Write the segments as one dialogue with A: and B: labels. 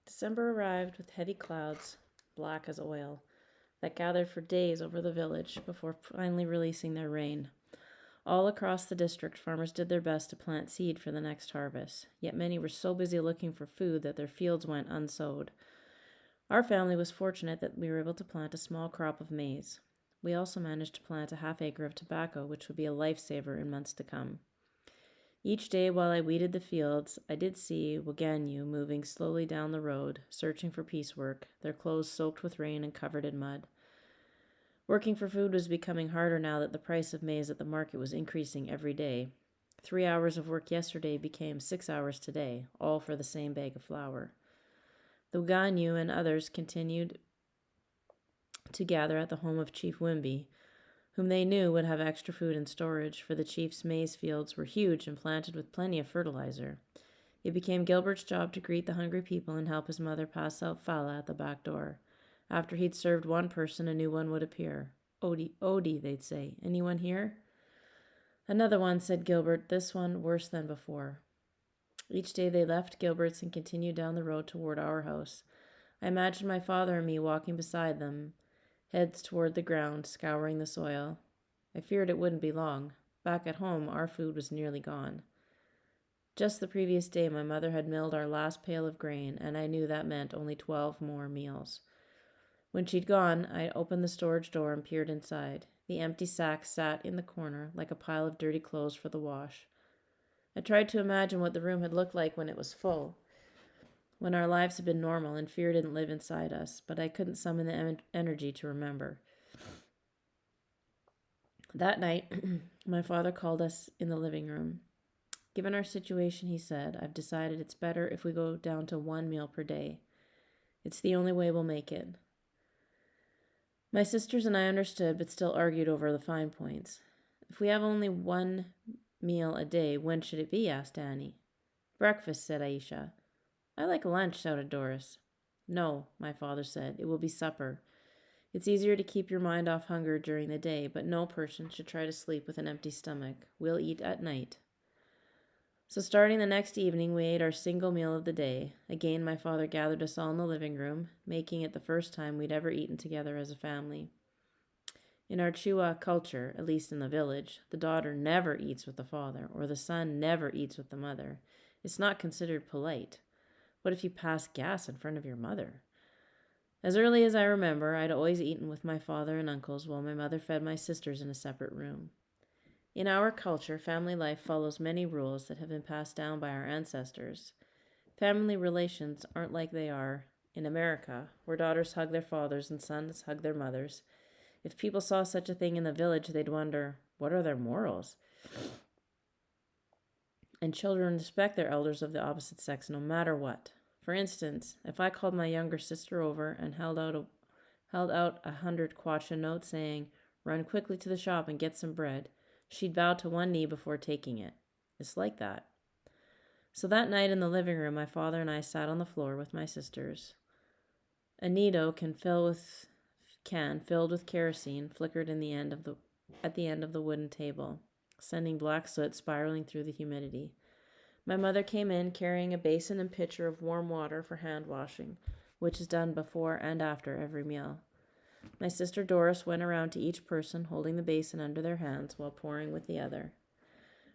A: December arrived with heavy clouds, black as oil, that gathered for days over the village before finally releasing their rain. All across the district, farmers did their best to plant seed for the next harvest, yet many were so busy looking for food that their fields went unsowed. Our family was fortunate that we were able to plant a small crop of maize. We also managed to plant a half acre of tobacco, which would be a lifesaver in months to come. Each day while I weeded the fields, I did see Waganyu moving slowly down the road, searching for piecework, their clothes soaked with rain and covered in mud. Working for food was becoming harder now that the price of maize at the market was increasing every day. 3 hours of work yesterday became 6 hours today, all for the same bag of flour. The Waganyu and others continued to gather at the home of Chief Wimby, whom they knew would have extra food in storage, for the chief's maize fields were huge and planted with plenty of fertilizer. It became Gilbert's job to greet the hungry people and help his mother pass out fala at the back door. After he'd served one person, a new one would appear. Odie, Odie, they'd say. Anyone here? Another one, said Gilbert, this one worse than before. Each day they left Gilbert's and continued down the road toward our house. I imagined my father and me walking beside them, heads toward the ground, scouring the soil. I feared it wouldn't be long. Back at home, our food was nearly gone. Just the previous day, my mother had milled our last pail of grain, and I knew that meant only 12 more meals. When she'd gone, I opened the storage door and peered inside. The empty sack sat in the corner like a pile of dirty clothes for the wash. I tried to imagine what the room had looked like when it was full, when our lives had been normal and fear didn't live inside us, but I couldn't summon the energy to remember. That night, my father called us in the living room. Given our situation, he said, I've decided it's better if we go down to 1 meal per day. It's the only way we'll make it. My sisters and I understood, but still argued over the fine points. If we have only 1 meal a day, when should it be? Asked Annie. Breakfast, said Aisha. I like lunch, shouted Doris. No, my father said, it will be supper. It's easier to keep your mind off hunger during the day, but no person should try to sleep with an empty stomach. We'll eat at night. So starting the next evening, we ate our single meal of the day. Again, my father gathered us all in the living room, making it the first time we'd ever eaten together as a family. In our Chua culture, at least in the village, the daughter never eats with the father, or the son never eats with the mother. It's not considered polite. What if you pass gas in front of your mother? As early as I remember, I'd always eaten with my father and uncles while my mother fed my sisters in a separate room. In our culture, family life follows many rules that have been passed down by our ancestors. Family relations aren't like they are in America, where daughters hug their fathers and sons hug their mothers. If people saw such a thing in the village, they'd wonder, what are their morals? And children respect their elders of the opposite sex no matter what. For instance, if I called my younger sister over and held out 100 kwacha notes saying, run quickly to the shop and get some bread, she'd bow to one knee before taking it. It's like that. So that night in the living room, my father and I sat on the floor with my sisters. A needle can filled with kerosene flickered at the end of the wooden table, sending black soot spiraling through the humidity. My mother came in carrying a basin and pitcher of warm water for hand washing, which is done before and after every meal. My sister Doris went around to each person holding the basin under their hands while pouring with the other.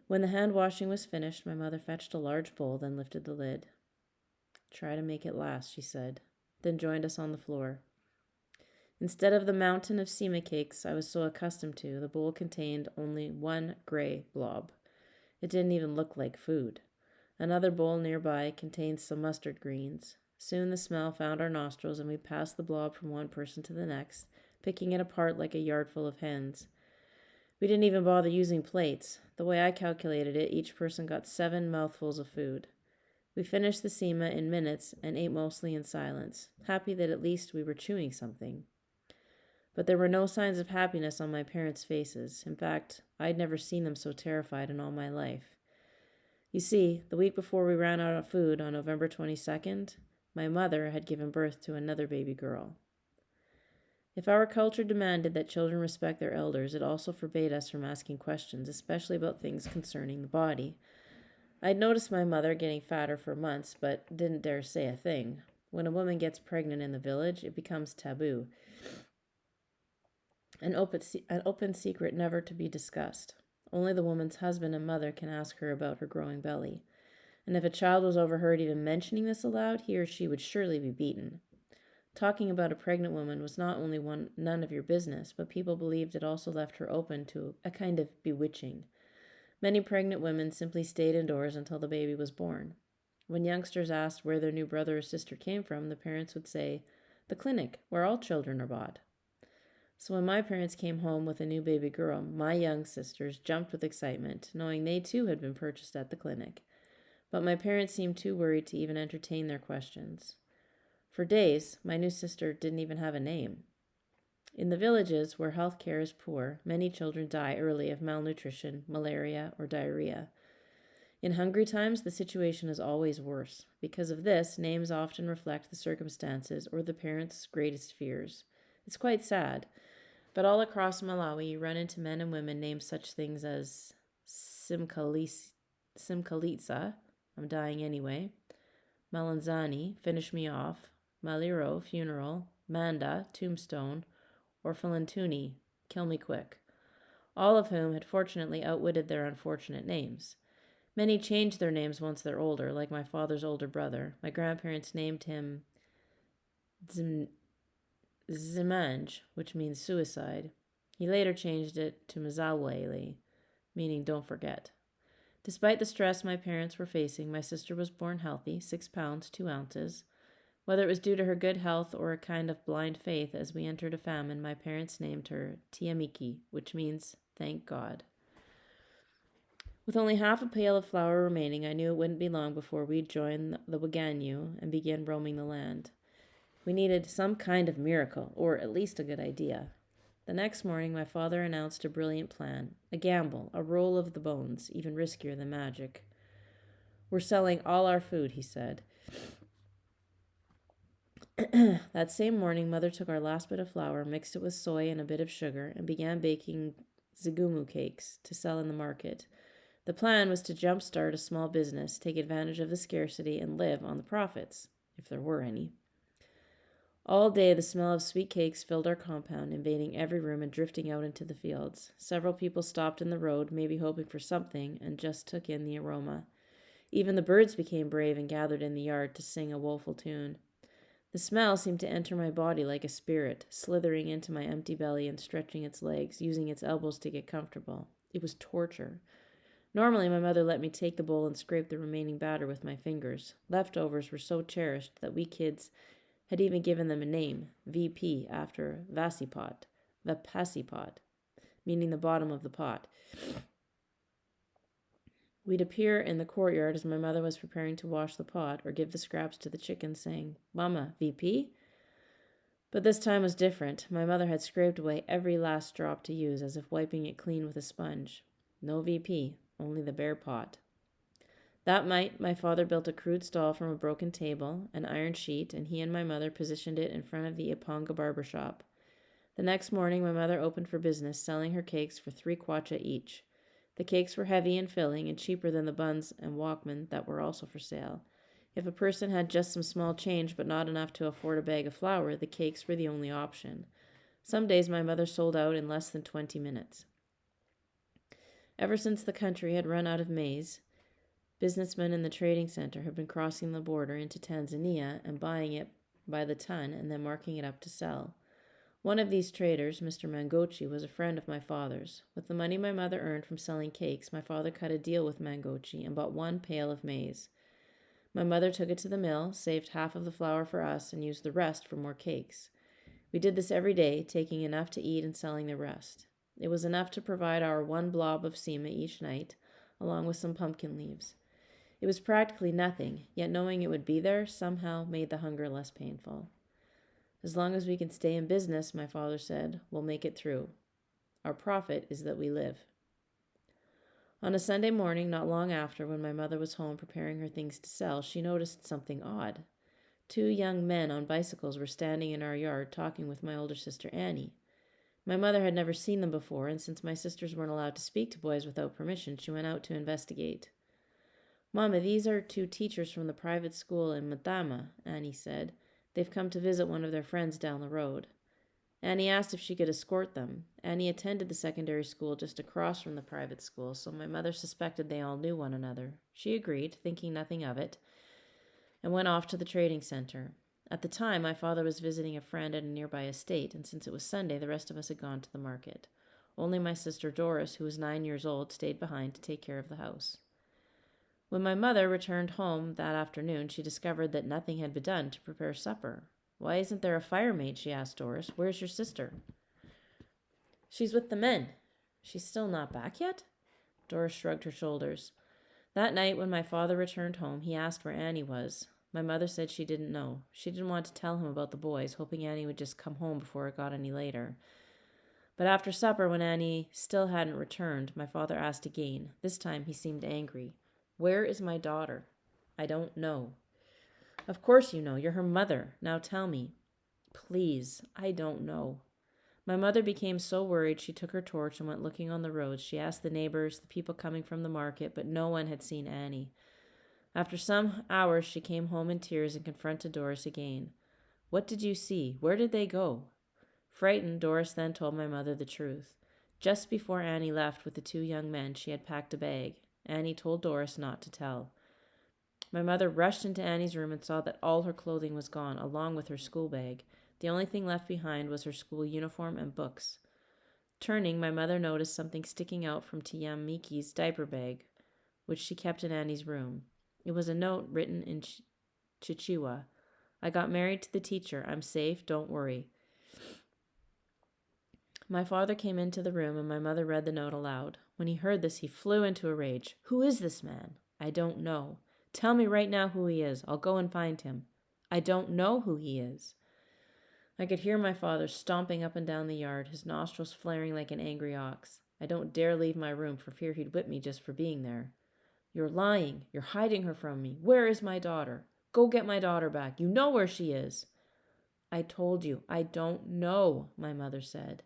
A: When the hand washing was finished, my mother fetched a large bowl, then lifted the lid. Try to make it last, she said, then joined us on the floor. Instead of the mountain of sema cakes I was so accustomed to, the bowl contained only one gray blob. It didn't even look like food. Another bowl nearby contained some mustard greens. Soon the smell found our nostrils, and we passed the blob from one person to the next, picking it apart like a yard full of hens. We didn't even bother using plates. The way I calculated it, each person got 7 mouthfuls of food. We finished the sema in minutes and ate mostly in silence, happy that at least we were chewing something. But there were no signs of happiness on my parents' faces. In fact, I'd never seen them so terrified in all my life. You see, the week before we ran out of food on November 22nd, my mother had given birth to another baby girl. If our culture demanded that children respect their elders, it also forbade us from asking questions, especially about things concerning the body. I'd noticed my mother getting fatter for months, but didn't dare say a thing. When a woman gets pregnant in the village, it becomes taboo, an open secret never to be discussed. Only the woman's husband and mother can ask her about her growing belly. And if a child was overheard even mentioning this aloud, he or she would surely be beaten. Talking about a pregnant woman was not only none of your business, but people believed it also left her open to a kind of bewitching. Many pregnant women simply stayed indoors until the baby was born. When youngsters asked where their new brother or sister came from, the parents would say, "The clinic, where all children are bought." So when my parents came home with a new baby girl, my young sisters jumped with excitement, knowing they too had been purchased at the clinic. But my parents seemed too worried to even entertain their questions. For days, my new sister didn't even have a name. In the villages where health care is poor, many children die early of malnutrition, malaria, or diarrhea. In hungry times, the situation is always worse. Because of this, names often reflect the circumstances or the parents' greatest fears. It's quite sad, but all across Malawi, you run into men and women named such things as Simkalitsa, I'm dying anyway, Malanzani, finish me off, Maliro, funeral, Manda, tombstone, or Falantuni, kill me quick, all of whom had fortunately outwitted their unfortunate names. Many changed their names once they're older, like my father's older brother. My grandparents named him Zimanj, which means suicide. He later changed it to Mazawele, meaning don't forget. Despite the stress my parents were facing, my sister was born healthy, 6 pounds, 2 ounces. Whether it was due to her good health or a kind of blind faith, as we entered a famine, my parents named her Tiamiki, which means thank God. With only half a pail of flour remaining, I knew it wouldn't be long before we'd join the Waganyu and begin roaming the land. We needed some kind of miracle, or at least a good idea. The next morning, my father announced a brilliant plan, a gamble, a roll of the bones, even riskier than magic. "We're selling all our food," he said. That same morning, Mother took our last bit of flour, mixed it with soy and a bit of sugar, and began baking zigumu cakes to sell in the market. The plan was to jumpstart a small business, take advantage of the scarcity, and live on the profits, if there were any. All day, the smell of sweet cakes filled our compound, invading every room and drifting out into the fields. Several people stopped in the road, maybe hoping for something, and just took in the aroma. Even the birds became brave and gathered in the yard to sing a woeful tune. The smell seemed to enter my body like a spirit, slithering into my empty belly and stretching its legs, using its elbows to get comfortable. It was torture. Normally, my mother let me take the bowl and scrape the remaining batter with my fingers. Leftovers were so cherished that we kids had even given them a name, VP, after Vasipot, Vapasipot, meaning the bottom of the pot. We'd appear in the courtyard as my mother was preparing to wash the pot or give the scraps to the chickens, saying, "Mama, VP?" But this time was different. My mother had scraped away every last drop to use, as if wiping it clean with a sponge. No VP, only the bare pot. That night, my father built a crude stall from a broken table, an iron sheet, and he and my mother positioned it in front of the Iponga barber shop. The next morning, my mother opened for business, selling her cakes for 3 kwacha each. The cakes were heavy and filling and cheaper than the buns and walkmen that were also for sale. If a person had just some small change but not enough to afford a bag of flour, the cakes were the only option. Some days my mother sold out in less than 20 minutes. Ever since the country had run out of maize, businessmen in the trading center had been crossing the border into Tanzania and buying it by the ton and then marking it up to sell. One of these traders, Mr. Mangochi, was a friend of my father's. With the money my mother earned from selling cakes, my father cut a deal with Mangochi and bought 1 pail of maize. My mother took it to the mill, saved half of the flour for us, and used the rest for more cakes. We did this every day, taking enough to eat and selling the rest. It was enough to provide our 1 blob of sema each night, along with some pumpkin leaves. It was practically nothing, yet knowing it would be there somehow made the hunger less painful. "As long as we can stay in business," my father said, "we'll make it through. Our profit is that we live." On a Sunday morning, not long after, when my mother was home preparing her things to sell, she noticed something odd. 2 young men on bicycles were standing in our yard talking with my older sister Annie. My mother had never seen them before, and since my sisters weren't allowed to speak to boys without permission, she went out to investigate. Mama, these are two teachers from the private school in Matama, Annie said. They've come to visit one of their friends down the road. Annie asked if she could escort them. Annie attended the secondary school just across from the private school, so my mother suspected they all knew one another. She agreed, thinking nothing of it, and went off to the trading center. At the time, my father was visiting a friend at a nearby estate, and since it was Sunday, the rest of us had gone to the market. Only my sister Doris, who was 9 years old, stayed behind to take care of the house. When my mother returned home that afternoon, she discovered that nothing had been done to prepare supper. Why isn't there a fire made? She asked Doris. Where's your sister? She's with the men. She's still not back yet? Doris shrugged her shoulders. That night, when my father returned home, he asked where Annie was. My mother said she didn't know. She didn't want to tell him about the boys, hoping Annie would just come home before it got any later. But after supper, when Annie still hadn't returned, my father asked again. This time he seemed angry. Where is my daughter? I don't know. Of course you know. You're her mother. Now tell me. Please, I don't know. My mother became so worried she took her torch and went looking on the roads. She asked the neighbors, the people coming from the market, but no one had seen Annie. After some hours, she came home in tears and confronted Doris again. What did you see? Where did they go? Frightened, Doris then told my mother the truth. Just before Annie left with the two young men, she had packed a bag. Annie told Doris not to tell. My mother rushed into Annie's room and saw that all her clothing was gone, along with her school bag. The only thing left behind was her school uniform and books. Turning, my mother noticed something sticking out from Tiyamiki's diaper bag, which she kept in Annie's room. It was a note written in Chichewa. I got married to the teacher. I'm safe. Don't worry. My father came into the room and my mother read the note aloud. When he heard this, he flew into a rage. Who is this man? I don't know. Tell me right now who he is. I'll go and find him. I don't know who he is. I could hear my father stomping up and down the yard, his nostrils flaring like an angry ox. I don't dare leave my room for fear he'd whip me just for being there. You're lying. You're hiding her from me. Where is my daughter? Go get my daughter back. You know where she is. I told you, I don't know, my mother said.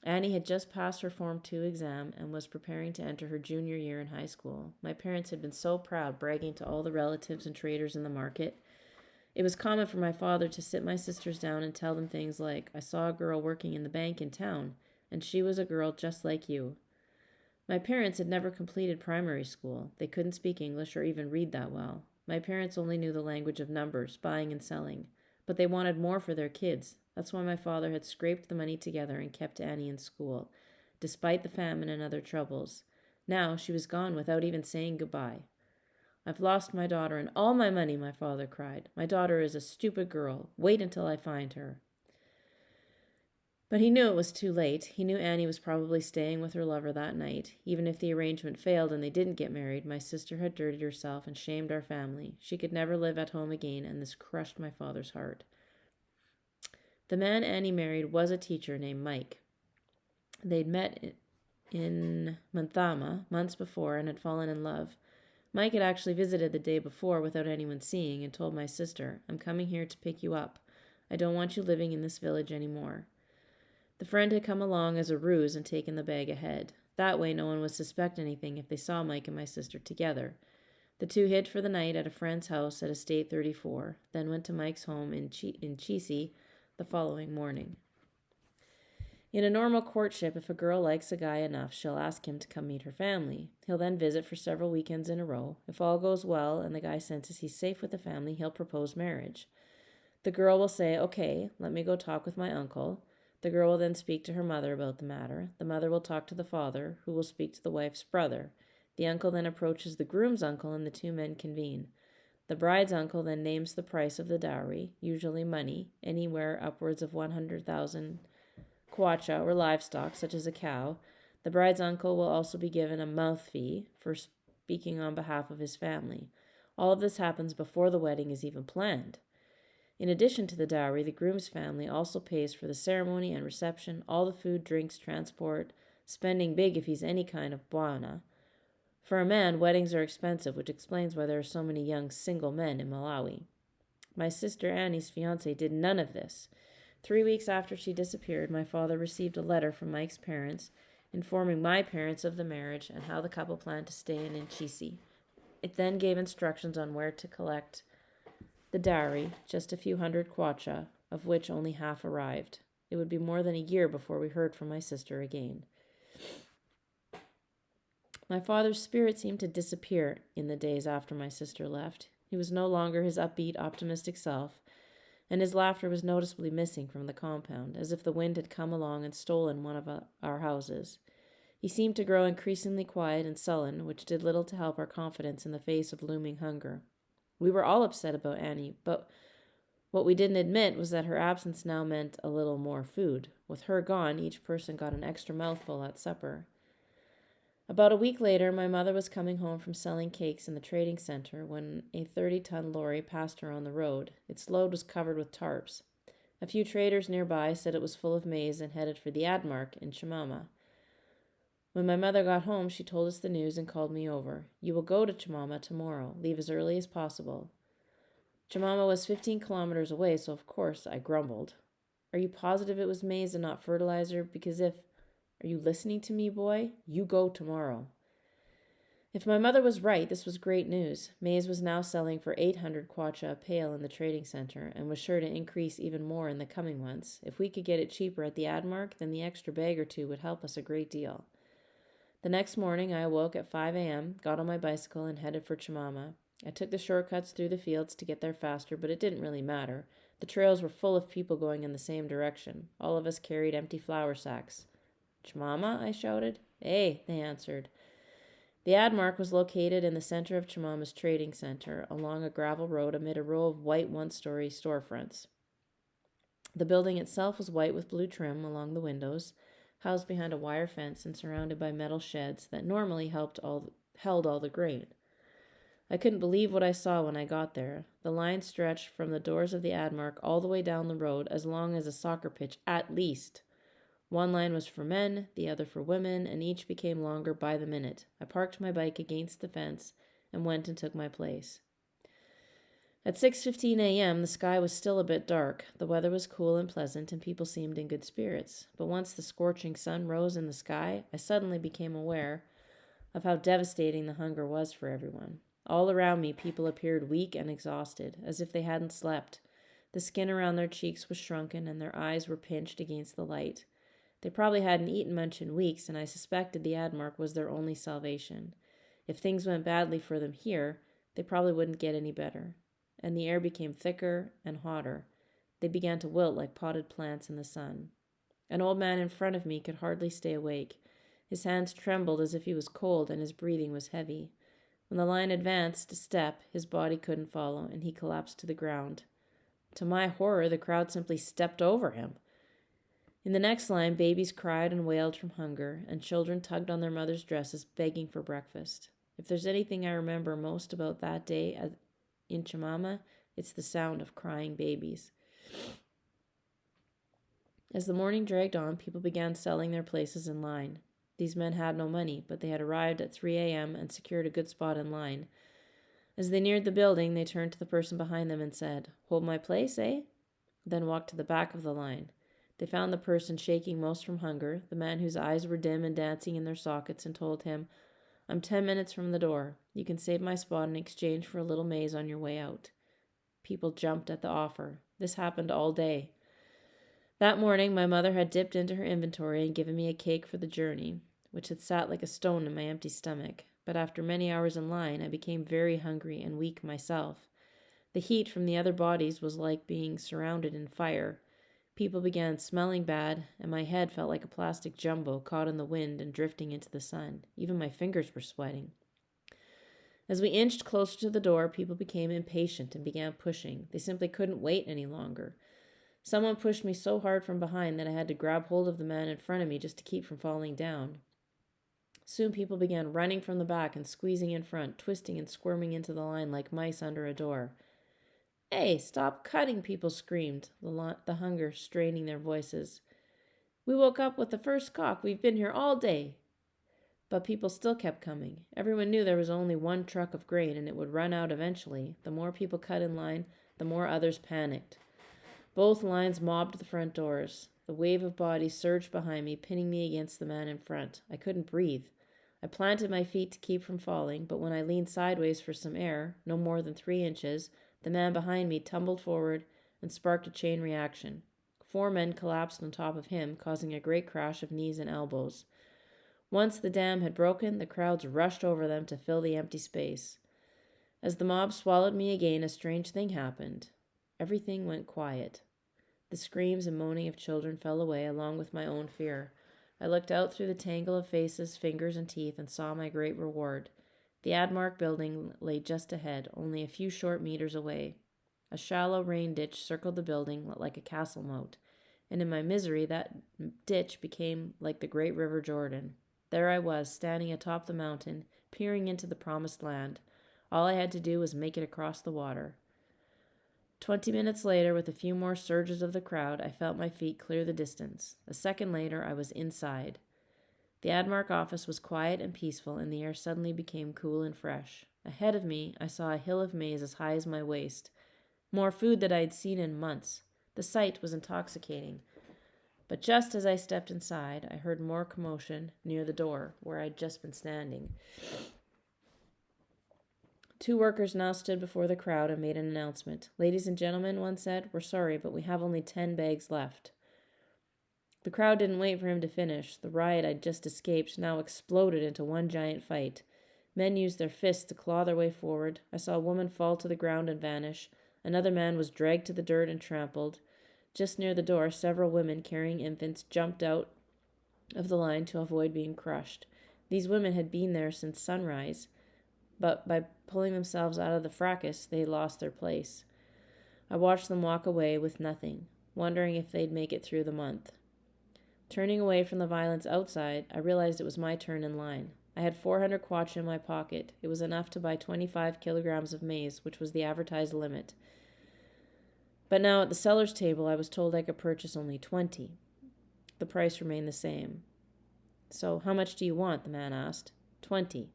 A: Annie had just passed her Form 2 exam and was preparing to enter her junior year in high school. My parents had been so proud, bragging to all the relatives and traders in the market. It was common for my father to sit my sisters down and tell them things like, I saw a girl working in the bank in town, and she was a girl just like you. My parents had never completed primary school. They couldn't speak English or even read that well. My parents only knew the language of numbers, buying and selling. But they wanted more for their kids. That's why my father had scraped the money together and kept Annie in school, despite the famine and other troubles. Now she was gone without even saying goodbye. I've lost my daughter and all my money, my father cried. My daughter is a stupid girl. Wait until I find her. But he knew it was too late. He knew Annie was probably staying with her lover that night. Even if the arrangement failed and they didn't get married, my sister had dirtied herself and shamed our family. She could never live at home again, and this crushed my father's heart. The man Annie married was a teacher named Mike. They'd met in Manthama months before and had fallen in love. Mike had actually visited the day before without anyone seeing and told my sister, I'm coming here to pick you up. I don't want you living in this village anymore. The friend had come along as a ruse and taken the bag ahead. That way no one would suspect anything if they saw Mike and my sister together. The two hid for the night at a friend's house at Estate 34, then went to Mike's home in Chisi the following morning. In a normal courtship, if a girl likes a guy enough, she'll ask him to come meet her family. He'll then visit for several weekends in a row. If all goes well and the guy senses he's safe with the family, he'll propose marriage. The girl will say, okay, let me go talk with my uncle. The girl will then speak to her mother about the matter. The mother will talk to the father, who will speak to the wife's brother. The uncle then approaches the groom's uncle and the two men convene. The bride's uncle then names the price of the dowry, usually money, anywhere upwards of 100,000 kwacha or livestock, such as a cow. The bride's uncle will also be given a mouth fee for speaking on behalf of his family. All of this happens before the wedding is even planned. In addition to the dowry, the groom's family also pays for the ceremony and reception, all the food, drinks, transport, spending big if he's any kind of bwana. For a man, weddings are expensive, which explains why there are so many young single men in Malawi. My sister Annie's fiancé did none of this. 3 weeks after she disappeared, my father received a letter from Mike's parents informing my parents of the marriage and how the couple planned to stay in Nchisi. It then gave instructions on where to collect the dowry, just a few hundred kwacha, of which only half arrived. It would be more than a year before we heard from my sister again. My father's spirit seemed to disappear in the days after my sister left. He was no longer his upbeat, optimistic self, and his laughter was noticeably missing from the compound, as if the wind had come along and stolen one of our houses. He seemed to grow increasingly quiet and sullen, which did little to help our confidence in the face of looming hunger. We were all upset about Annie, but what we didn't admit was that her absence now meant a little more food. With her gone, each person got an extra mouthful at supper. About a week later, my mother was coming home from selling cakes in the trading center when a 30-ton lorry passed her on the road. Its load was covered with tarps. A few traders nearby said it was full of maize and headed for the Admark in Chimama. When my mother got home, she told us the news and called me over. "You will go to Chimama tomorrow. Leave as early as possible." Chimama was 15 kilometers away, so of course I grumbled. "Are you positive it was maize and not fertilizer? Because if... Are you listening to me, boy? You go tomorrow." If my mother was right, this was great news. Maize was now selling for 800 kwacha a pail in the trading center and was sure to increase even more in the coming months. If we could get it cheaper at the Admark, then the extra bag or two would help us a great deal. The next morning, I awoke at 5 a.m., got on my bicycle, and headed for Chimama. I took the shortcuts through the fields to get there faster, but it didn't really matter. The trails were full of people going in the same direction. All of us carried empty flour sacks. "Chimama?" I shouted. "Eh," they answered. The Admark was located in the center of Chimama's trading center, along a gravel road amid a row of white one-story storefronts. The building itself was white with blue trim along the windows, housed behind a wire fence and surrounded by metal sheds that normally held all the grain. I couldn't believe what I saw when I got there. The line stretched from the doors of the Admark all the way down the road, as long as a soccer pitch at least. One line was for men, the other for women, and each became longer by the minute. I parked my bike against the fence and went and took my place. At 6:15 a.m., the sky was still a bit dark. The weather was cool and pleasant, and people seemed in good spirits. But once the scorching sun rose in the sky, I suddenly became aware of how devastating the hunger was for everyone. All around me, people appeared weak and exhausted, as if they hadn't slept. The skin around their cheeks was shrunken, and their eyes were pinched against the light. They probably hadn't eaten much in weeks, and I suspected the Admark was their only salvation. If things went badly for them here, they probably wouldn't get any better. And the air became thicker and hotter. They began to wilt like potted plants in the sun. An old man in front of me could hardly stay awake. His hands trembled as if he was cold, and his breathing was heavy. When the line advanced a step, his body couldn't follow, and he collapsed to the ground. To my horror, the crowd simply stepped over him. In the next line, babies cried and wailed from hunger, and children tugged on their mothers' dresses, begging for breakfast. If there's anything I remember most about that day in Chimama, it's the sound of crying babies. As the morning dragged on, people began selling their places in line. These men had no money, but they had arrived at 3 a.m. and secured a good spot in line. As they neared the building, they turned to the person behind them and said, "Hold my place, eh?" Then walked to the back of the line. They found the person shaking most from hunger, the man whose eyes were dim and dancing in their sockets, and told him, "I'm 10 minutes from the door. You can save my spot in exchange for a little maize on your way out." People jumped at the offer. This happened all day. That morning, my mother had dipped into her inventory and given me a cake for the journey, which had sat like a stone in my empty stomach. But after many hours in line, I became very hungry and weak myself. The heat from the other bodies was like being surrounded in fire. People began smelling bad, and my head felt like a plastic jumbo caught in the wind and drifting into the sun. Even my fingers were sweating. As we inched closer to the door, people became impatient and began pushing. They simply couldn't wait any longer. Someone pushed me so hard from behind that I had to grab hold of the man in front of me just to keep from falling down. Soon people began running from the back and squeezing in front, twisting and squirming into the line like mice under a door. "Hey, stop cutting," people screamed, the hunger straining their voices. "We woke up with the first cock. We've been here all day." But people still kept coming. Everyone knew there was only one truck of grain, and it would run out eventually. The more people cut in line, the more others panicked. Both lines mobbed the front doors. The wave of bodies surged behind me, pinning me against the man in front. I couldn't breathe. I planted my feet to keep from falling, but when I leaned sideways for some air, no more than 3 inches, the man behind me tumbled forward and sparked a chain reaction. 4 men collapsed on top of him, causing a great crash of knees and elbows. Once the dam had broken, the crowds rushed over them to fill the empty space. As the mob swallowed me again, a strange thing happened. Everything went quiet. The screams and moaning of children fell away, along with my own fear. I looked out through the tangle of faces, fingers, and teeth and saw my great reward. The Admark building lay just ahead, only a few short meters away. A shallow rain ditch circled the building like a castle moat, and in my misery that ditch became like the great river Jordan. There I was, standing atop the mountain, peering into the promised land. All I had to do was make it across the water. 20 minutes later, with a few more surges of the crowd, I felt my feet clear the distance. A second later, I was inside. The Admark office was quiet and peaceful, and the air suddenly became cool and fresh. Ahead of me, I saw a hill of maize as high as my waist. More food than I had seen in months. The sight was intoxicating. But just as I stepped inside, I heard more commotion near the door, where I'd just been standing. 2 workers now stood before the crowd and made an announcement. "Ladies and gentlemen," one said, "we're sorry, but we have only 10 bags left." The crowd didn't wait for him to finish. The riot I'd just escaped now exploded into one giant fight. Men used their fists to claw their way forward. I saw a woman fall to the ground and vanish. Another man was dragged to the dirt and trampled. Just near the door, several women carrying infants jumped out of the line to avoid being crushed. These women had been there since sunrise, but by pulling themselves out of the fracas, they had lost their place. I watched them walk away with nothing, wondering if they'd make it through the month. Turning away from the violence outside, I realized it was my turn in line. I had 400 kwacha in my pocket. It was enough to buy 25 kilograms of maize, which was the advertised limit. But now at the seller's table, I was told I could purchase only 20. The price remained the same. "So how much do you want?" the man asked. 20.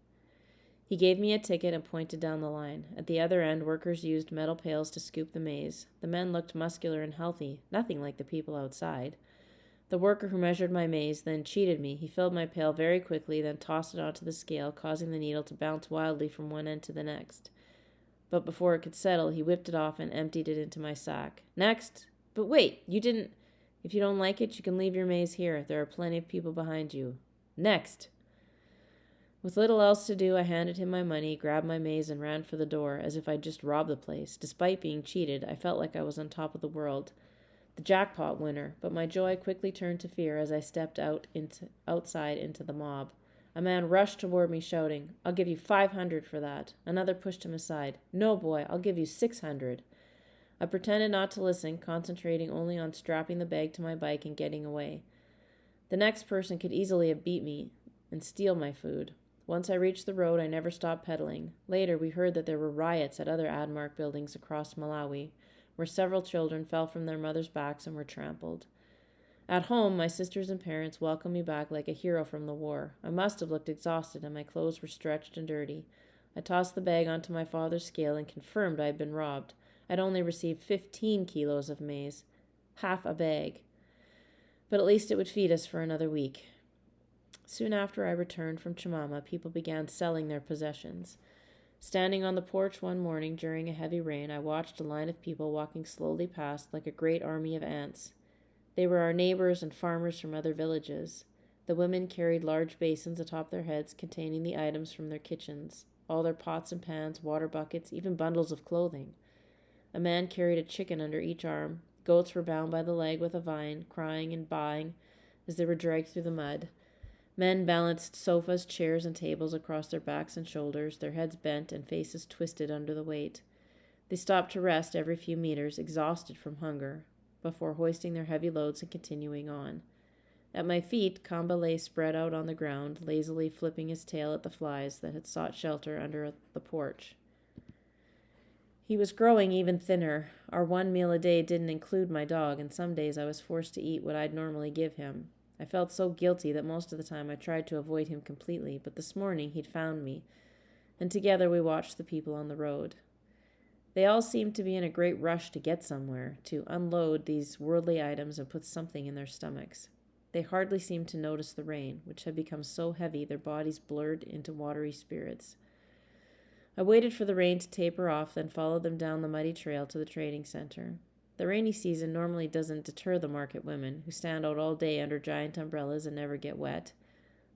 A: He gave me a ticket and pointed down the line. At the other end, workers used metal pails to scoop the maize. The men looked muscular and healthy, nothing like the people outside. The worker who measured my maize then cheated me. He filled my pail very quickly, then tossed it onto the scale, causing the needle to bounce wildly from one end to the next. But before it could settle, he whipped it off and emptied it into my sack. "Next!" "But wait, you didn't—" "If you don't like it, you can leave your maize here. There are plenty of people behind you." "Next!" With little else to do, I handed him my money, grabbed my maize, and ran for the door, as if I'd just robbed the place. Despite being cheated, I felt like I was on top of the world, the jackpot winner, but my joy quickly turned to fear as I stepped outside into the mob. A man rushed toward me, shouting, "I'll give you 500 for that." Another pushed him aside. "No, boy, I'll give you 600. I pretended not to listen, concentrating only on strapping the bag to my bike and getting away. The next person could easily have beat me and steal my food. Once I reached the road, I never stopped pedaling. Later, we heard that there were riots at other Admark buildings across Malawi, where several children fell from their mothers' backs and were trampled. At home, my sisters and parents welcomed me back like a hero from the war. I must have looked exhausted, and my clothes were stretched and dirty. I tossed the bag onto my father's scale and confirmed I had been robbed. I'd only received 15 kilos of maize, half a bag. But at least it would feed us for another week. Soon after I returned from Chimama, people began selling their possessions. Standing on the porch one morning during a heavy rain, I watched a line of people walking slowly past like a great army of ants. They were our neighbors and farmers from other villages. The women carried large basins atop their heads containing the items from their kitchens, all their pots and pans, water buckets, even bundles of clothing. A man carried a chicken under each arm. Goats were bound by the leg with a vine, crying and baaing as they were dragged through the mud. Men balanced sofas, chairs, and tables across their backs and shoulders, their heads bent and faces twisted under the weight. They stopped to rest every few meters, exhausted from hunger, before hoisting their heavy loads and continuing on. At my feet, Kamba lay spread out on the ground, lazily flipping his tail at the flies that had sought shelter under the porch. He was growing even thinner. Our one meal a day didn't include my dog, and some days I was forced to eat what I'd normally give him. I felt so guilty that most of the time I tried to avoid him completely, but this morning he'd found me, and together we watched the people on the road. They all seemed to be in a great rush to get somewhere, to unload these worldly items and put something in their stomachs. They hardly seemed to notice the rain, which had become so heavy their bodies blurred into watery spirits. I waited for the rain to taper off, then followed them down the muddy trail to the trading center. The rainy season normally doesn't deter the market women, who stand out all day under giant umbrellas and never get wet.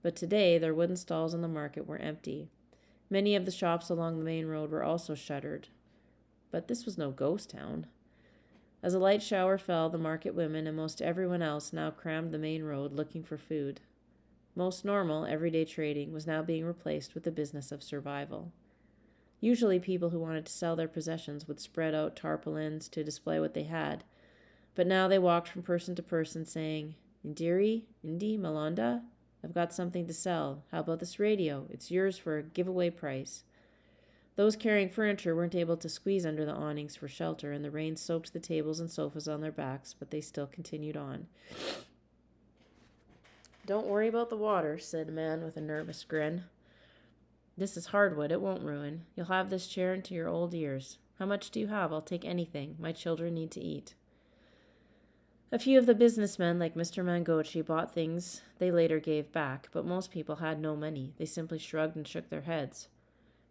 A: But today, their wooden stalls in the market were empty. Many of the shops along the main road were also shuttered. But this was no ghost town. As a light shower fell, the market women and most everyone else now crammed the main road looking for food. Most normal, everyday trading was now being replaced with the business of survival. Usually people who wanted to sell their possessions would spread out tarpaulins to display what they had, but now they walked from person to person saying, "Indiri, Indi, Malonda, I've got something to sell. How about this radio? It's yours for a giveaway price." Those carrying furniture weren't able to squeeze under the awnings for shelter, and the rain soaked the tables and sofas on their backs, but they still continued on. "Don't worry about the water," said a man with a nervous grin. "This is hardwood. It won't ruin. You'll have this chair into your old years. How much do you have? I'll take anything. My children need to eat." A few of the businessmen, like Mr. Mangochi, bought things they later gave back, but most people had no money. They simply shrugged and shook their heads.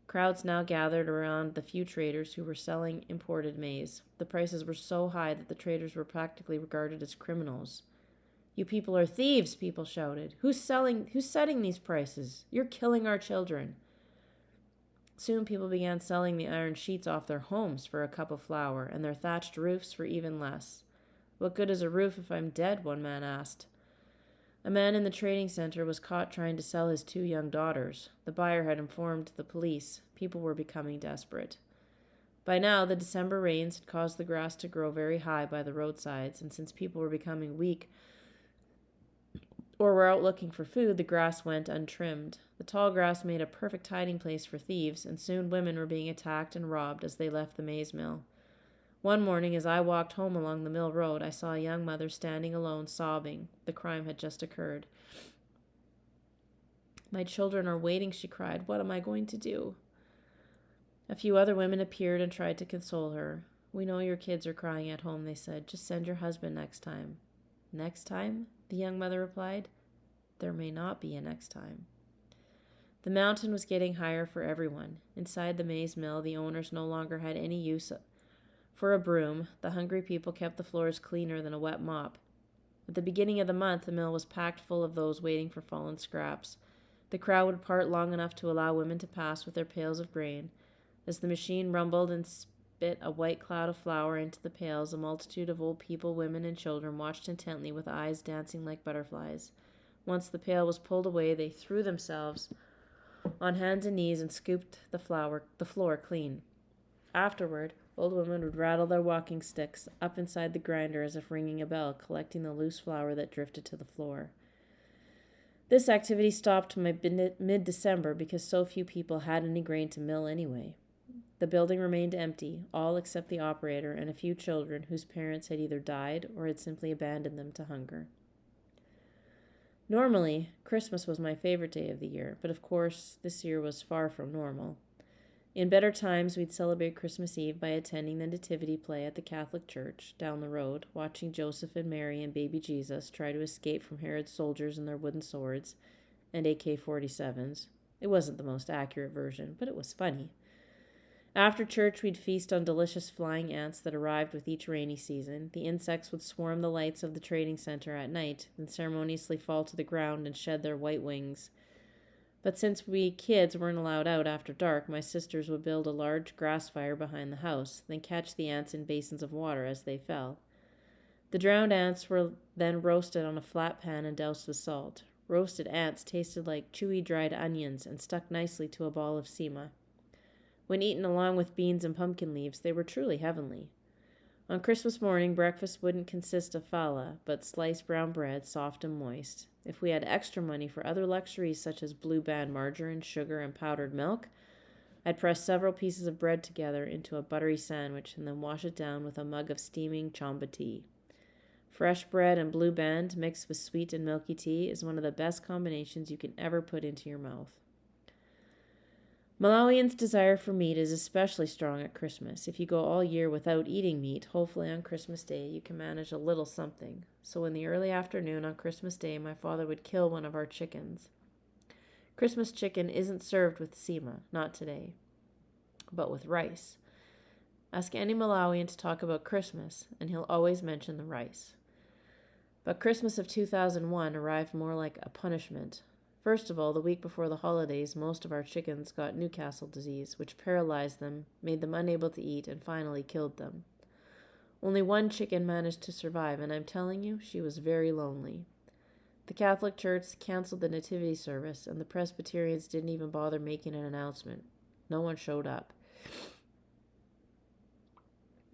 A: Crowds now gathered around the few traders who were selling imported maize. The prices were so high that the traders were practically regarded as criminals. "You people are thieves," people shouted. Who's setting these prices? You're killing our children." Soon people began selling the iron sheets off their homes for a cup of flour, and their thatched roofs for even less. "What good is a roof if I'm dead?" one man asked. A man in the trading center was caught trying to sell his 2 young daughters. The buyer had informed the police. People were becoming desperate. By now, the December rains had caused the grass to grow very high by the roadsides, and since people were becoming weak or were out looking for food, the grass went untrimmed. The tall grass made a perfect hiding place for thieves, and soon women were being attacked and robbed as they left the maize mill. One morning, as I walked home along the mill road, I saw a young mother standing alone, sobbing. The crime had just occurred. "My children are waiting," she cried. "What am I going to do?" A few other women appeared and tried to console her. "We know your kids are crying at home," they said. "Just send your husband next time." "Next time?" the young mother replied. "There may not be a next time." The mountain was getting higher for everyone. Inside the maize mill, the owners no longer had any use for a broom. The hungry people kept the floors cleaner than a wet mop. At the beginning of the month, the mill was packed full of those waiting for fallen scraps. The crowd would part long enough to allow women to pass with their pails of grain. As the machine rumbled and spit a white cloud of flour into the pails, a multitude of old people, women, and children watched intently with eyes dancing like butterflies. Once the pail was pulled away, they threw themselves on hands and knees and scooped the floor clean. Afterward, old women would rattle their walking sticks up inside the grinder as if ringing a bell, collecting the loose flour that drifted to the floor. This activity stopped by mid-December because so few people had any grain to mill anyway. The building remained empty, all except the operator and a few children whose parents had either died or had simply abandoned them to hunger. Normally, Christmas was my favorite day of the year, but of course, this year was far from normal. In better times, we'd celebrate Christmas Eve by attending the Nativity play at the Catholic Church down the road, watching Joseph and Mary and baby Jesus try to escape from Herod's soldiers and their wooden swords and AK-47s. It wasn't the most accurate version, but it was funny. After church, we'd feast on delicious flying ants that arrived with each rainy season. The insects would swarm the lights of the trading center at night, then ceremoniously fall to the ground and shed their white wings. But since we kids weren't allowed out after dark, my sisters would build a large grass fire behind the house, then catch the ants in basins of water as they fell. The drowned ants were then roasted on a flat pan and doused with salt. Roasted ants tasted like chewy dried onions and stuck nicely to a ball of sema. When eaten along with beans and pumpkin leaves, they were truly heavenly. On Christmas morning, breakfast wouldn't consist of challah, but sliced brown bread, soft and moist. If we had extra money for other luxuries such as Blue Band margarine, sugar, and powdered milk, I'd press several pieces of bread together into a buttery sandwich and then wash it down with a mug of steaming chamba tea. Fresh bread and Blue Band mixed with sweet and milky tea is one of the best combinations you can ever put into your mouth. Malawians' desire for meat is especially strong at Christmas. If you go all year without eating meat, hopefully on Christmas Day you can manage a little something. So in the early afternoon on Christmas Day, my father would kill one of our chickens. Christmas chicken isn't served with sima, not today, but with rice. Ask any Malawian to talk about Christmas, and he'll always mention the rice. But Christmas of 2001 arrived more like a punishment. First of all, the week before the holidays, most of our chickens got Newcastle disease, which paralyzed them, made them unable to eat, and finally killed them. Only one chicken managed to survive, and I'm telling you, she was very lonely. The Catholic Church canceled the Nativity service, and the Presbyterians didn't even bother making an announcement. No one showed up.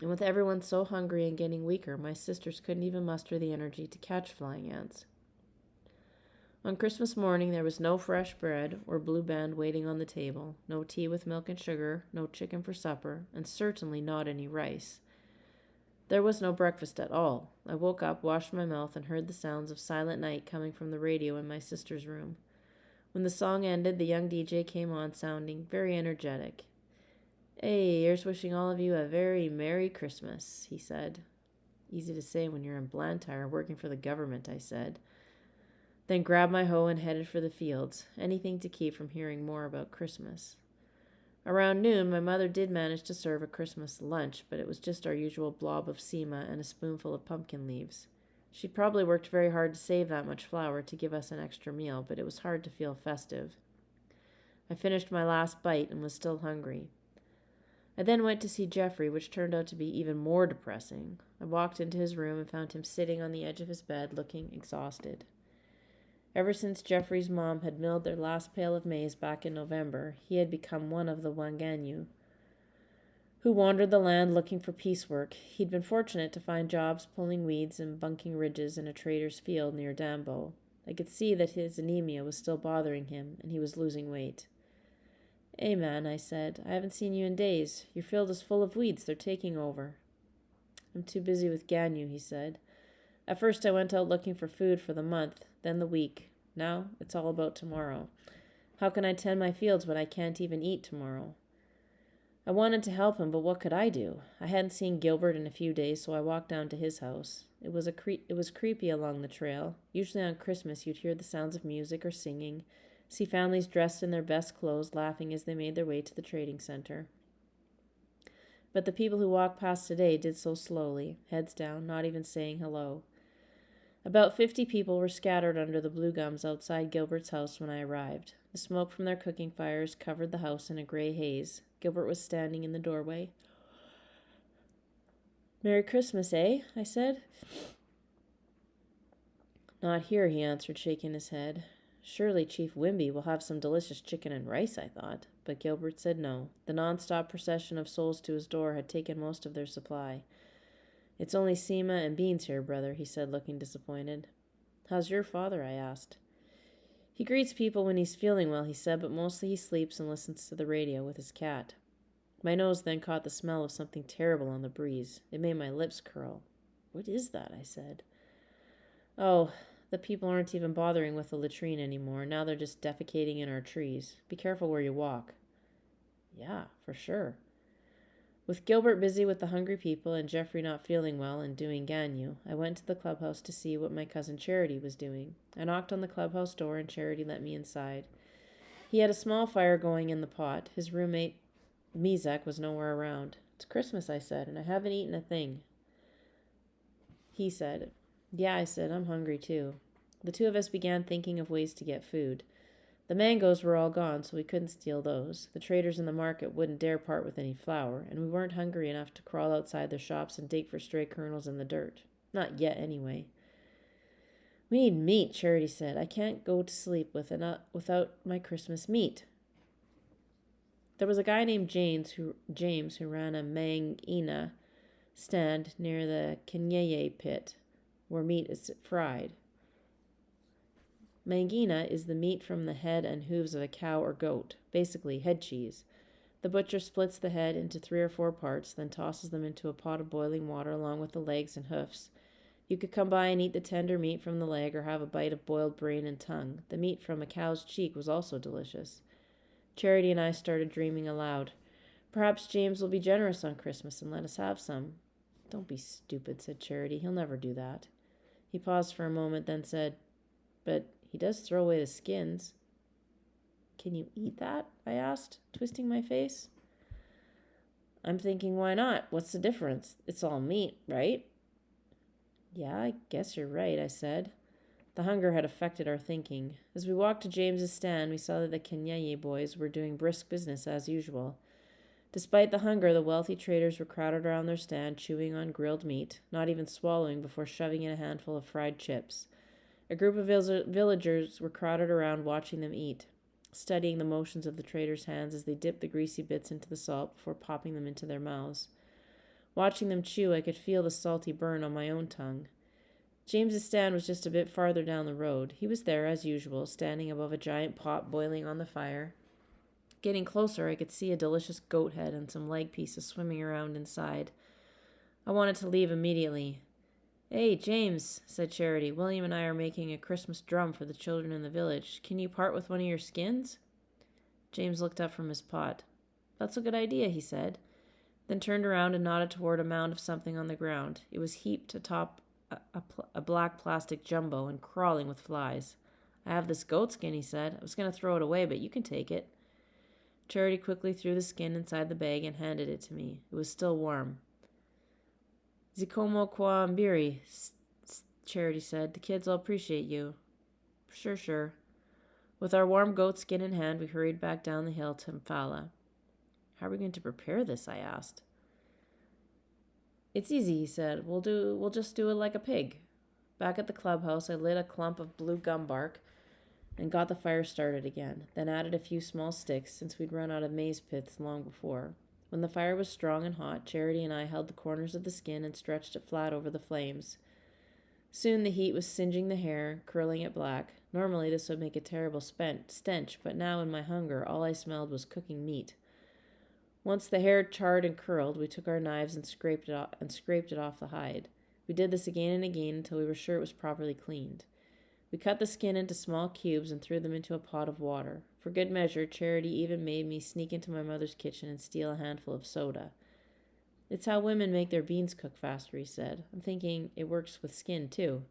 A: And with everyone so hungry and getting weaker, my sisters couldn't even muster the energy to catch flying ants. On Christmas morning, there was no fresh bread or Blue Band waiting on the table, no tea with milk and sugar, no chicken for supper, and certainly not any rice. There was no breakfast at all. I woke up, washed my mouth, and heard the sounds of Silent Night coming from the radio in my sister's room. When the song ended, the young DJ came on, sounding very energetic. "Hey, here's wishing all of you a very Merry Christmas," he said. "Easy to say when you're in Blantyre working for the government," I said. Then grabbed my hoe and headed for the fields, anything to keep from hearing more about Christmas. Around noon, my mother did manage to serve a Christmas lunch, but it was just our usual blob of sima and a spoonful of pumpkin leaves. She'd probably worked very hard to save that much flour to give us an extra meal, but it was hard to feel festive. I finished my last bite and was still hungry. I then went to see Jeffrey, which turned out to be even more depressing. I walked into his room and found him sitting on the edge of his bed, looking exhausted. Ever since Jeffrey's mom had milled their last pail of maize back in November, he had become one of the Wanganyu, who wandered the land looking for piecework. He'd been fortunate to find jobs pulling weeds and bunking ridges in a trader's field near Dambo. I could see that his anemia was still bothering him, and he was losing weight. "Hey, man," I said, "I haven't seen you in days. Your field is full of weeds. They're taking over." "I'm too busy with Ganyu," he said. "At first I went out looking for food for the month, then the week. Now it's all about tomorrow. How can I tend my fields when I can't even eat tomorrow?" I wanted to help him, but what could I do? I hadn't seen Gilbert in a few days, so I walked down to his house. It was creepy along the trail. Usually on Christmas you'd hear the sounds of music or singing, see families dressed in their best clothes laughing as they made their way to the trading center. But the people who walked past today did so slowly, heads down, not even saying hello. About 50 people were scattered under the blue gums outside Gilbert's house when I arrived. The smoke from their cooking fires covered the house in a gray haze. Gilbert was standing in the doorway. "Merry Christmas, eh?" I said. "Not here," he answered, shaking his head. Surely Chief Wimby will have some delicious chicken and rice, I thought. But Gilbert said no. The non-stop procession of souls to his door had taken most of their supply. "It's only sima and beans here, brother," he said, looking disappointed. "How's your father?" I asked. "He greets people when he's feeling well," he said, "but mostly he sleeps and listens to the radio with his cat." My nose then caught the smell of something terrible on the breeze. It made my lips curl. "What is that?" I said. "Oh, the people aren't even bothering with the latrine anymore. Now they're just defecating in our trees. Be careful where you walk." "Yeah, for sure." With Gilbert busy with the hungry people and Jeffrey not feeling well and doing Ganyu, I went to the clubhouse to see what my cousin Charity was doing. I knocked on the clubhouse door and Charity let me inside. He had a small fire going in the pot. His roommate, Mizek, was nowhere around. "It's Christmas," I said, "and I haven't eaten a thing." He said, "Yeah," I said, "I'm hungry too." The two of us began thinking of ways to get food. The mangoes were all gone, so we couldn't steal those. The traders in the market wouldn't dare part with any flour, and we weren't hungry enough to crawl outside their shops and dig for stray kernels in the dirt. Not yet, anyway. "We need meat," Charity said. "I can't go to sleep without my Christmas meat." There was a guy named James who ran a mangina stand near the Kenyeye pit, where meat is fried. Mangina is the meat from the head and hooves of a cow or goat, basically head cheese. The butcher splits the head into 3 or 4 parts, then tosses them into a pot of boiling water along with the legs and hoofs. You could come by and eat the tender meat from the leg or have a bite of boiled brain and tongue. The meat from a cow's cheek was also delicious. Charity and I started dreaming aloud. Perhaps James will be generous on Christmas and let us have some. Don't be stupid, said Charity. He'll never do that. He paused for a moment, then said, But he does throw away the skins. Can you eat that? I asked, twisting my face. I'm thinking, why not? What's the difference? It's all meat, right? Yeah, I guess you're right, I said. The hunger had affected our thinking. As we walked to James's stand, we saw that the Kenyaye boys were doing brisk business as usual. Despite the hunger, the wealthy traders were crowded around their stand, chewing on grilled meat, not even swallowing before shoving in a handful of fried chips. A group of villagers were crowded around watching them eat, studying the motions of the traders' hands as they dipped the greasy bits into the salt before popping them into their mouths. Watching them chew, I could feel the salty burn on my own tongue. James's stand was just a bit farther down the road. He was there, as usual, standing above a giant pot boiling on the fire. Getting closer, I could see a delicious goat head and some leg pieces swimming around inside. I wanted to leave immediately. Hey, James, said Charity. William and I are making a Christmas drum for the children in the village. Can you part with one of your skins? James looked up from his pot. That's a good idea, he said, then turned around and nodded toward a mound of something on the ground. It was heaped atop a black plastic jumbo and crawling with flies. I have this goat skin, he said. I was going to throw it away, but you can take it. Charity quickly threw the skin inside the bag and handed it to me. It was still warm. Zikomo kwa mbiri, Charity said. The kids will appreciate you. Sure. With our warm goat skin in hand, we hurried back down the hill to Mfala. How are we going to prepare this? I asked. It's easy, he said. We'll just do it like a pig. Back at the clubhouse, I lit a clump of blue gum bark and got the fire started again, then added a few small sticks since we'd run out of maize piths long before. When the fire was strong and hot, Charity and I held the corners of the skin and stretched it flat over the flames. Soon the heat was singeing the hair, curling it black. Normally this would make a terrible stench, but now in my hunger all I smelled was cooking meat. Once the hair charred and curled, we took our knives and scraped it off the hide. We did this again and again until we were sure it was properly cleaned. We cut the skin into small cubes and threw them into a pot of water. For good measure, Charity even made me sneak into my mother's kitchen and steal a handful of soda. It's how women make their beans cook faster, he said. I'm thinking it works with skin, too.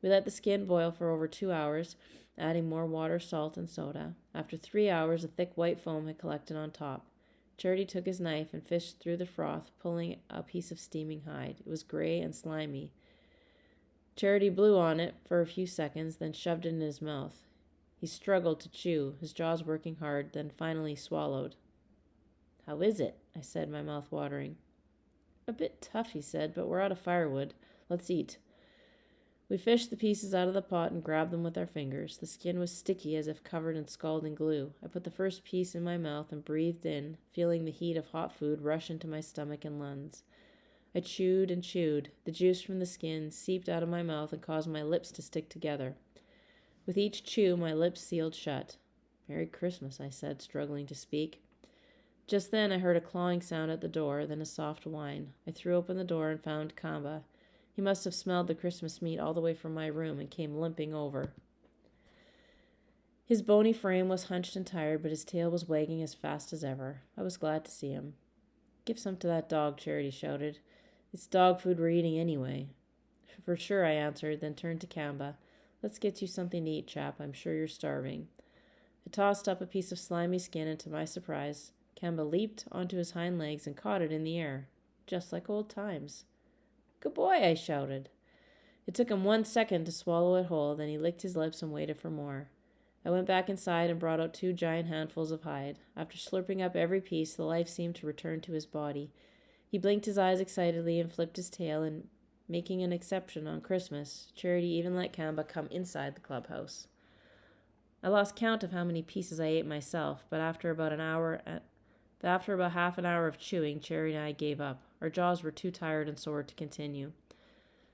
A: We let the skin boil for over 2 hours, adding more water, salt, and soda. After 3 hours, a thick white foam had collected on top. Charity took his knife and fished through the froth, pulling a piece of steaming hide. It was gray and slimy. Charity blew on it for a few seconds, then shoved it in his mouth. He struggled to chew, his jaws working hard, then finally swallowed. How is it? I said, my mouth watering. A bit tough, he said, but we're out of firewood. Let's eat. We fished the pieces out of the pot and grabbed them with our fingers. The skin was sticky as if covered in scalding glue. I put the first piece in my mouth and breathed in, feeling the heat of hot food rush into my stomach and lungs. I chewed and chewed. The juice from the skin seeped out of my mouth and caused my lips to stick together. With each chew, my lips sealed shut. Merry Christmas, I said, struggling to speak. Just then I heard a clawing sound at the door, then a soft whine. I threw open the door and found Kamba. He must have smelled the Christmas meat all the way from my room and came limping over. His bony frame was hunched and tired, but his tail was wagging as fast as ever. I was glad to see him. Give some to that dog, Charity shouted. It's dog food we're eating anyway. For sure, I answered, then turned to Kamba. Let's get you something to eat, chap. I'm sure you're starving. I tossed up a piece of slimy skin, and to my surprise, Kamba leaped onto his hind legs and caught it in the air, just like old times. Good boy, I shouted. It took him 1 second to swallow it whole, then he licked his lips and waited for more. I went back inside and brought out 2 giant handfuls of hide. After slurping up every piece, the life seemed to return to his body. He blinked his eyes excitedly and flipped his tail, and making an exception on Christmas, Charity even let Kamba come inside the clubhouse. I lost count of how many pieces I ate myself, but after about half an hour of chewing, Charity and I gave up. Our jaws were too tired and sore to continue.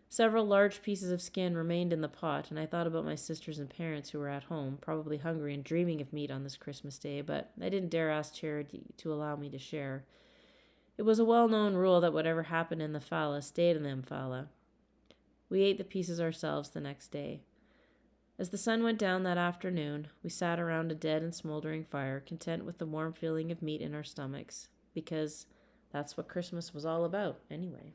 A: Several large pieces of skin remained in the pot, and I thought about my sisters and parents who were at home, probably hungry and dreaming of meat on this Christmas day, but I didn't dare ask Charity to allow me to share. It was a well-known rule that whatever happened in the Mfala stayed in the Mfala. We ate the pieces ourselves the next day. As the sun went down that afternoon, we sat around a dead and smoldering fire, content with the warm feeling of meat in our stomachs, because that's what Christmas was all about, anyway.